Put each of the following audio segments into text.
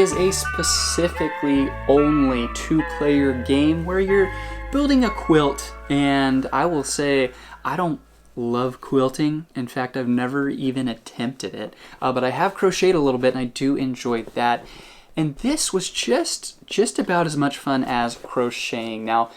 is a specifically only 2-player game where you're building a quilt, and I will say I don't love quilting. In fact, I've never even attempted it, but I have crocheted a little bit and I do enjoy that. And this was just about as much fun as crocheting. Now,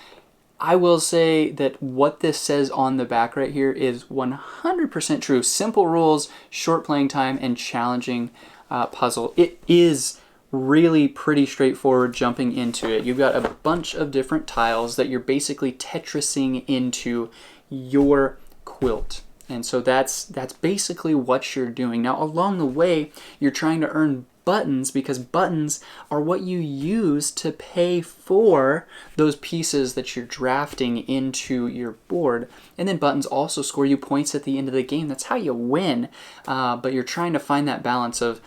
I will say that what this says on the back right here is 100% true. Simple rules, short playing time, and challenging puzzle. It is really pretty straightforward jumping into it. You've got a bunch of different tiles that you're basically Tetrising into your quilt. And so that's basically what you're doing. Now, along the way, you're trying to earn buttons, because buttons are what you use to pay for those pieces that you're drafting into your board. And then buttons also score you points at the end of the game. That's how you win. But you're trying to find that balance of,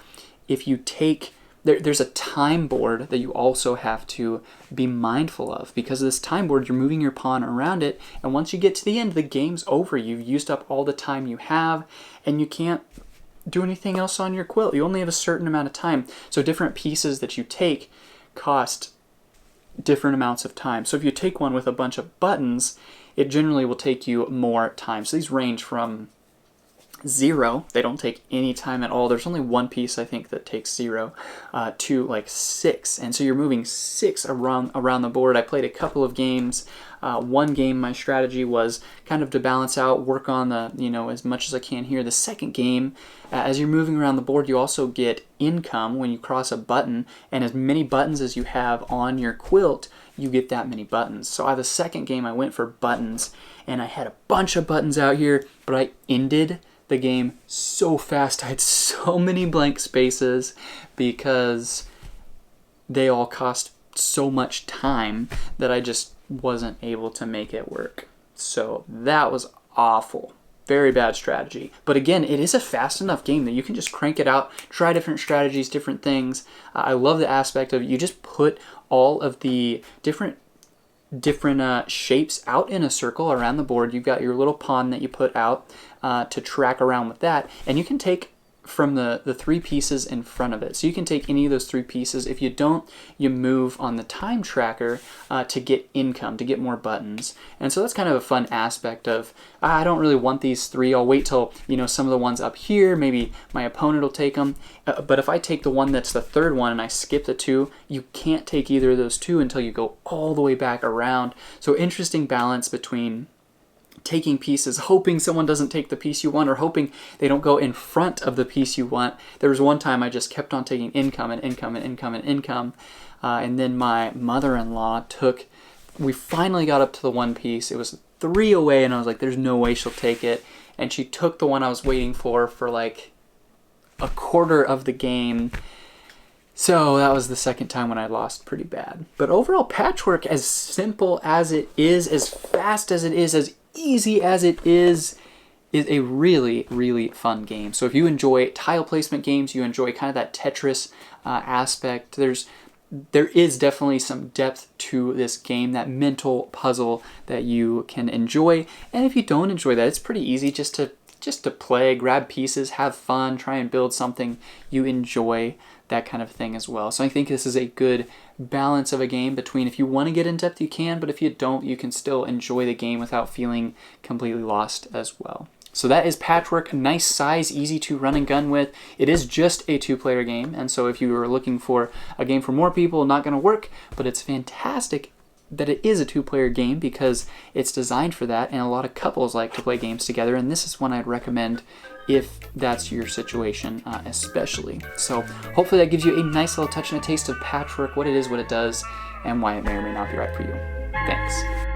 if you take, there's a time board that you also have to be mindful of. Because of this time board, you're moving your pawn around it, and once you get to the end, the game's over. You've used up all the time you have, and you can't do anything else on your quilt. You only have a certain amount of time. So different pieces that you take cost different amounts of time. So if you take one with a bunch of buttons, it generally will take you more time. So these range from 0, they don't take any time at all. There's only one piece I think that takes 0 to like 6, and so you're moving 6 around the board. I played a couple of games. One game, my strategy was kind of to balance out, work on the, as much as I can here. The second game, as you're moving around the board, you also get income when you cross a button, and as many buttons as you have on your quilt, you get that many buttons. So the second game, I went for buttons, and I had a bunch of buttons out here, but I ended the game so fast. I had so many blank spaces because they all cost so much time that I just wasn't able to make it work. So that was awful. Very bad strategy. But again, it is a fast enough game that you can just crank it out, try different strategies, different things. I love the aspect of you just put all of the different shapes out in a circle around the board. You've got your little pawn that you put out to track around with that, and you can take from the 3 pieces in front of it. So you can take any of those 3 pieces. If you don't, you move on the time tracker to get income, to get more buttons. And so that's kind of a fun aspect of, I don't really want these 3. I'll wait till, some of the ones up here, maybe my opponent will take them. But if I take the one that's the 3rd one and I skip the 2, you can't take either of those 2 until you go all the way back around. So interesting balance between taking pieces, hoping someone doesn't take the piece you want, or hoping they don't go in front of the piece you want. There was one time I just kept on taking income and income and income and income, and then my mother-in-law we finally got up to the one piece. It was 3 away, and I was like, there's no way she'll take it. And she took the one I was waiting for like a quarter of the game. So that was the second time when I lost pretty bad. But overall, Patchwork, as simple as it is, as fast as it is, as easy as it is a really, really fun game. So if you enjoy tile placement games, you enjoy kind of that Tetris aspect, there is definitely some depth to this game, that mental puzzle that you can enjoy. And if you don't enjoy that, it's pretty easy just to play, grab pieces, have fun, try and build something you enjoy, that kind of thing as well. So I think this is a good balance of a game between, if you want to get in depth, you can, but if you don't, you can still enjoy the game without feeling completely lost as well. So that is Patchwork. Nice size, easy to run and gun with. It is just a 2-player game, and so if you were looking for a game for more people, not going to work, but it's fantastic that it is a 2-player game because it's designed for that, and a lot of couples like to play games together, and this is one I'd recommend if that's your situation especially. So hopefully that gives you a nice little touch and a taste of Patchwork, what it is, what it does, and why it may or may not be right for you. Thanks.